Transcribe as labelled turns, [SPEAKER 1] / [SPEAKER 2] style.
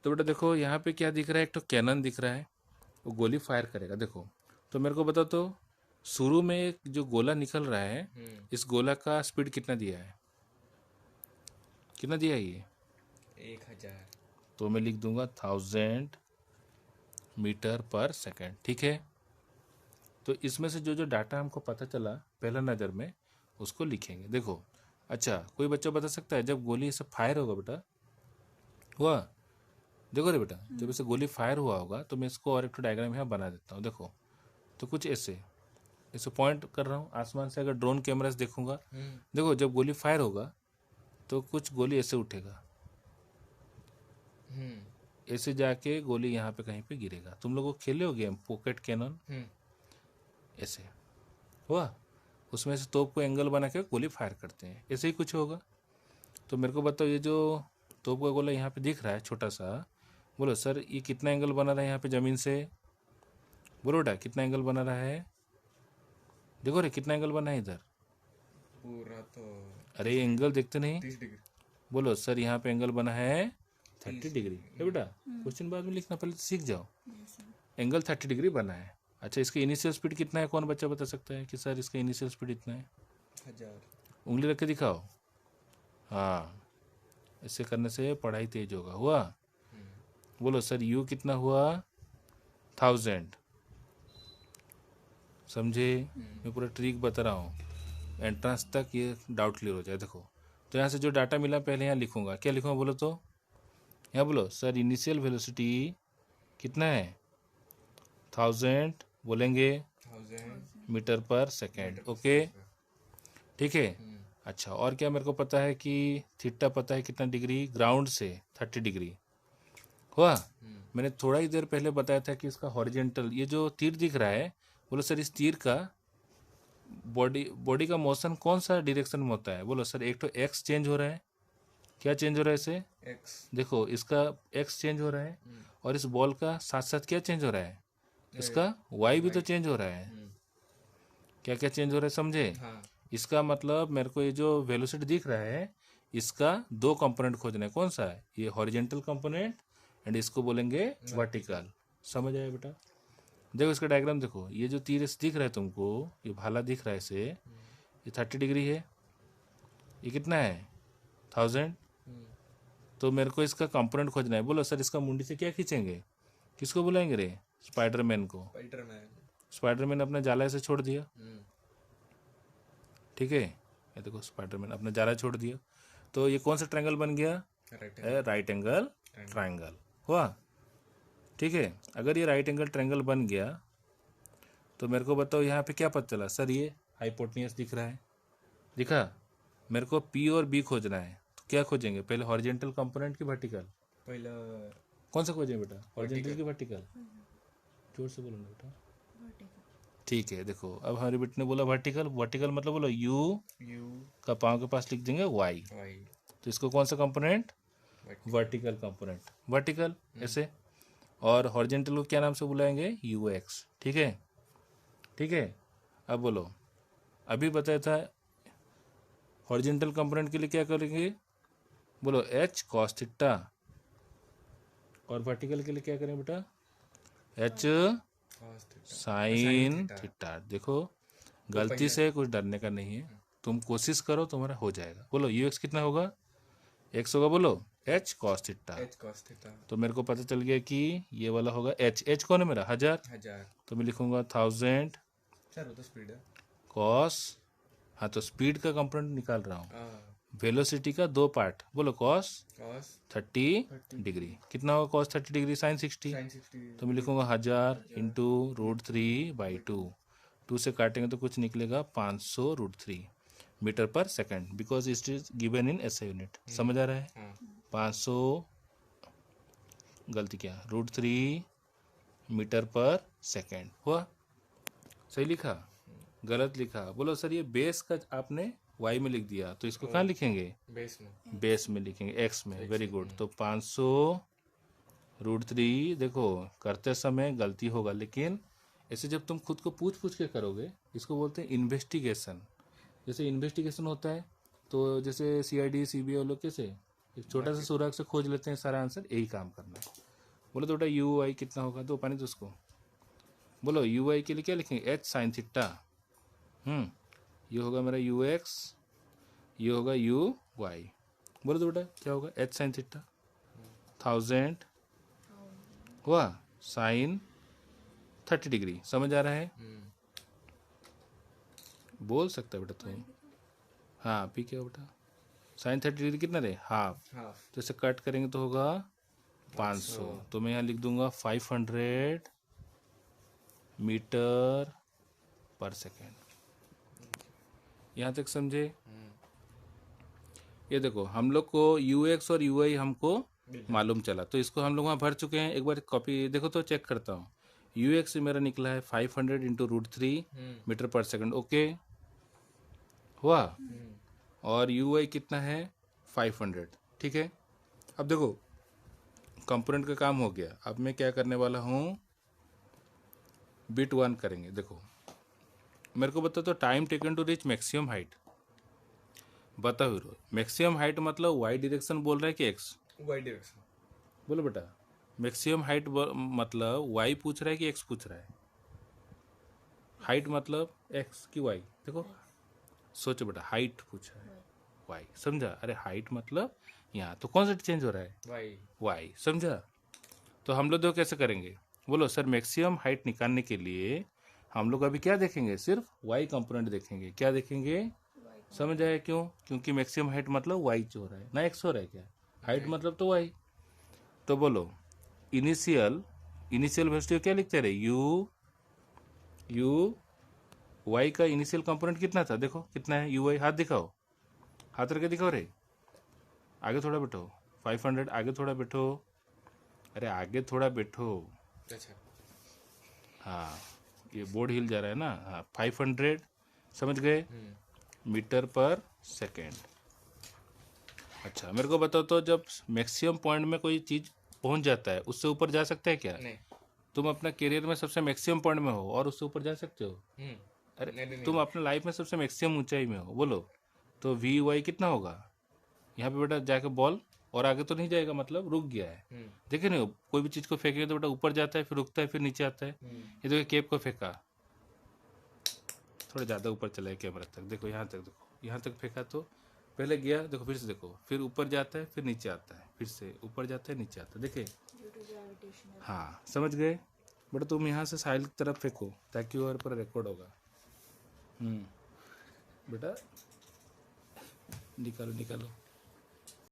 [SPEAKER 1] तो बेटा देखो यहाँ पे क्या दिख रहा है, एक तो कैनन दिख रहा है, वो गोली फायर करेगा। देखो तो मेरे को बताओ तो शुरू में एक जो गोला निकल रहा है, इस गोला का स्पीड कितना दिया है, कितना दिया है ये?
[SPEAKER 2] 1000।
[SPEAKER 1] तो मैं लिख दूंगा 1000 मीटर पर सेकेंड। ठीक है, तो इसमें से जो जो डाटा हमको पता चला पहला नज़र में उसको लिखेंगे। देखो अच्छा, कोई बच्चा बता सकता है जब गोली ऐसे फायर होगा बेटा, हुआ, देखो रे बेटा, जब ऐसे गोली फायर हुआ होगा तो मैं इसको और एक डायग्राम यहाँ बना देता हूँ। देखो तो कुछ ऐसे ऐसे पॉइंट कर रहा हूँ आसमान से, अगर ड्रोन कैमरा से देखूंगा, देखो जब गोली फायर होगा तो कुछ गोली ऐसे उठेगा, ऐसे जाके गोली यहाँ पे कहीं पे गिरेगा। तुम लोगों को खेले हो गेम पॉकेट कैनन, ऐसे हुआ, उसमें से तोप को एंगल बना के गोली फायर करते हैं, ऐसे ही कुछ होगा। तो मेरे को बताओ ये जो तोप का गोला यहाँ पे दिख रहा है छोटा सा, बोलो सर ये कितना एंगल बना रहा है यहाँ पे ज़मीन से, बोलो बेटा कितना एंगल बना रहा है, देखो रे कितना एंगल बना है इधर,
[SPEAKER 2] पूरा तो
[SPEAKER 1] अरे ये एंगल देखते नहीं,
[SPEAKER 2] 30 डिग्री।
[SPEAKER 1] बोलो सर यहाँ पे एंगल बना है 30 डिग्री। बेटा क्वेश्चन बाद में लिखना, पहले तो सीख जाओ। एंगल 30 डिग्री बना है। अच्छा इसका इनिशियल स्पीड कितना है, कौन बच्चा बता सकता है कि सर इसका इनिशियल स्पीड इतना है?
[SPEAKER 2] 1000।
[SPEAKER 1] उंगली रख के दिखाओ। हाँ, ऐसे करने से पढ़ाई तेज होगा। हुआ, बोलो सर यू कितना हुआ, 1000। समझे? मैं पूरा ट्रिक बता रहा हूँ, एंट्रेंस तक ये डाउट क्लियर हो जाए। देखो तो यहाँ से जो डाटा मिला पहले यहाँ लिखूंगा, क्या लिखूंगा बोलो तो, यहाँ बोलो सर इनिशियल वेलोसिटी कितना है, 1000 बोलेंगे
[SPEAKER 2] 1000
[SPEAKER 1] मीटर पर सेकेंड। ओके ठीक है। अच्छा और क्या मेरे को पता है कि थीटा पता है कितना डिग्री, ग्राउंड से 30 डिग्री। हुआ, मैंने थोड़ा ही देर पहले बताया था कि इसका हॉरिजेंटल, ये जो तीर दिख रहा है, बोलो सर इस तीर का बॉडी का मोशन कौन सा डायरेक्शन में होता है, बोलो सर एक तो एक्स चेंज हो रहा है, क्या चेंज हो रहा है इसे,
[SPEAKER 2] एक्स।
[SPEAKER 1] देखो इसका एक्स चेंज हो रहा है, और इस बॉल का साथ साथ क्या चेंज हो रहा है, इसका वाई भी तो चेंज हो रहा है। क्या क्या चेंज हो रहा है समझे?
[SPEAKER 2] हाँ।
[SPEAKER 1] इसका मतलब मेरे को ये जो वेलोसिटी दिख रहा है इसका दो कंपोनेंट खोजना है, कौन सा है, ये हॉरिजेंटल कंपोनेंट एंड इसको बोलेंगे वर्टिकल। समझ आया बेटा? देखो इसका डायग्राम देखो, ये जो तीर दिख रहा है तुमको, ये भाला दिख रहा है इसे, ये 30 डिग्री है, ये कितना है 1000। तो मेरे को इसका कंपोनेंट खोजना है। बोलो सर इसका मुंडी से क्या खींचेंगे, किसको बुलाएंगे रे, स्पाइडरमैन को।
[SPEAKER 2] स्पाइडरमैन।
[SPEAKER 1] स्पाइडरमैन अपना जाला ऐसे छोड़ दिया, ठीक है, ये देखो स्पाइडरमैन अपना जाला छोड़ दिया, तो ये कौन सा ट्रायंगल बन गया, राइट एंगल ट्रायंगल। हुआ, ठीक है। अगर ये राइट एंगल ट्रायंगल बन गया तो मेरे को बताओ यहाँ पे क्या पता चला, सर ये हाइपोटेन्यूस दिख रहा है, दिखा, मेरे को पी और बी खोजना है, तो क्या खोजेंगे पहले, हॉरिजेंटल कंपोनेंट की वर्टिकल,
[SPEAKER 2] पहला
[SPEAKER 1] कौन सा खोजेंगे बेटा, हॉरिजेंटल की वर्टिकल, जोर से बोलो ना बेटा। ठीक है, देखो अब हमारे बेटे ने बोला वर्टिकल, वर्टिकल मतलब बोलो यू
[SPEAKER 2] यू
[SPEAKER 1] का पाँव के पास लिख देंगे वाई,
[SPEAKER 2] वाई।
[SPEAKER 1] तो इसको कौन सा कंपोनेंट, वर्टिकल कंपोनेंट, वर्टिकल ऐसे, और हॉरिजेंटल को क्या नाम से बुलाएंगे, यू एक्स। ठीक है, ठीक है। अब बोलो, अभी बताया था हॉरिजेंटल कंपोनेंट के लिए क्या करेंगे, बोलो एच कॉस थीटा, और वर्टिकल के लिए क्या करें बेटा, एच साइन थीटा। देखो गलती से कुछ डरने का नहीं है, तुम कोशिश करो तुम्हारा हो जाएगा। बोलो यू एक्स कितना होगा, एक्स होगा, बोलो H cos theta.
[SPEAKER 2] H cos theta.
[SPEAKER 1] तो मेरे को पता चल गया कि ये वाला होगा एच, एच कौन है मेरा, 1000, तो मैं लिखूंगा 1000
[SPEAKER 2] सर वो तो स्पीड है,
[SPEAKER 1] कॉस, हाँ तो स्पीड का कंपोनेंट निकाल रहा हूँ, वेलोसिटी का दो पार्ट, बोलो कॉस 30 डिग्री, कितना होगा कॉस 30 डिग्री, साइन 60, तो मैं लिखूंगा 1000 इंटू √3/2, 2 से काटेंगे तो कुछ निकलेगा 500 √3 मीटर पर second, because it is given in SI unit. समझ आ रहा है? 500, गलती क्या, √3 मीटर पर सेकंड। हुआ, सही लिखा, गलत लिखा, बोलो सर ये बेस का आपने वाई में लिख दिया, तो इसको कहाँ लिखेंगे, बेस में लिखेंगे, एक्स में। Very good. तो 500 √3, देखो करते समय गलती होगा, लेकिन ऐसे जब तुम खुद को पूछ पूछ के करोगे, इसको बोलते हैं इन्वेस्टिगेशन। जैसे इन्वेस्टिगेशन होता है तो जैसे CID CBI लोग कैसे एक छोटा सा सुराग से खोज लेते हैं सारा आंसर, यही काम करना है। बोलो तो बेटा यू आई कितना होगा, दो पानी दो उसको। बोलो यू आई के लिए क्या लिखेंगे, एच साइन थीटा। ये होगा मेरा यू एक्स, ये होगा यू वाई। बोलो तो बेटा क्या होगा, एच साइन थीटा 1000 हुआ साइन 30 डिग्री। समझ आ रहा है, बोल सकता है बेटा तुम। हाँ पी क्या बेटा, साइन 30 डिग्री कितना रहे, हाफ।
[SPEAKER 2] हाफ।
[SPEAKER 1] तो इसे कट करेंगे तो होगा 500। तो मैं यहाँ लिख दूंगा 500 मीटर पर सेकेंड। यहाँ तक समझे। ये देखो हम लोग को यू एक्स और यू आई हमको मालूम चला, तो इसको हम लोग वहाँ भर चुके हैं। एक बार कॉपी देखो तो चेक करता हूँ। यू एक्स मेरा निकला है 500 इंटू √3 मीटर पर सेकंड, ओके हुआ। और यू आई कितना है 500, ठीक है। अब देखो कंपोनेंट का काम हो गया। अब मैं क्या करने वाला हूँ, बिट 1 करेंगे। देखो मेरे को बता तो time taken to reach maximum height. बताओ हीरो, मैक्सिमम हाइट मतलब वाई डायरेक्शन बोल रहा है कि एक्स,
[SPEAKER 2] वाई डायरेक्शन।
[SPEAKER 1] बोलो बेटा। मैक्सिमम हाइट मतलब वाई पूछ रहा है कि एक्स पूछ रहा है, हाइट मतलब एक्स की वाई। देखो सोचो बेटा, हाइट पूछा है वाई, समझा। अरे हाइट मतलब यहाँ तो कौन सा चेंज हो रहा है,
[SPEAKER 2] वाई।
[SPEAKER 1] वाई, समझा। तो हम लोग देखो कैसे करेंगे। बोलो सर मैक्सिमम हाइट निकालने के लिए हम लोग अभी क्या देखेंगे, सिर्फ वाई कंपोनेंट देखेंगे। क्या देखेंगे, समझ आया क्यों, क्योंकि मैक्सिमम हाइट मतलब वाई हो रहा है ना एक्स हो रहा है। क्या हाइट मतलब तो वाई। तो बोलो इनिशियल वेलोसिटी क्या लिखते रहे, यू वाई का इनिशियल कंपोनेंट कितना था, देखो कितना है यू वाई। हाथ दिखाओ, हाथ रख के दिखाओ रे। आगे थोड़ा बैठो, 500 आगे थोड़ा बैठो, अरे आगे थोड़ा बैठो।
[SPEAKER 2] अच्छा।
[SPEAKER 1] हाँ ये बोर्ड हिल जा रहा है ना। हाँ 500 समझ गए मीटर पर सेकेंड। अच्छा मेरे को बताओ तो जब मैक्सिमम पॉइंट में कोई चीज़ पहुंच जाता है उससे ऊपर जा सकता है क्या,
[SPEAKER 2] नहीं।
[SPEAKER 1] तुम अपना करियर में सबसे मैक्सिमम पॉइंट में हो और उससे ऊपर जा सकते हो। अरे
[SPEAKER 2] नहीं।
[SPEAKER 1] तुम अपने लाइफ में सबसे मैक्सिमम ऊंचाई में हो, बोलो तो वी वाई कितना होगा। यहाँ पे बेटा जाके बॉल और आगे तो नहीं जाएगा, मतलब रुक गया है। देखे नहीं, कोई भी चीज़ को फेंकेंगे तो बेटा ऊपर जाता है, फिर रुकता है, फिर नीचे आता है। ये देखो केप को फेंका, थोड़ा ज़्यादा ऊपर चला है कैमरा तक, देखो यहाँ तक, देखो यहाँ तक फेंका तो पहले गया, देखो फिर से देखो, फिर ऊपर जाता है, फिर नीचे आता है, फिर से ऊपर जाता है, नीचे आता है, देखे। हाँ समझ गए बेटा। तुम यहाँ से साहिल की तरफ फेंको ताकि वो पर रिकॉर्ड होगा। बेटा निकालो निकालो।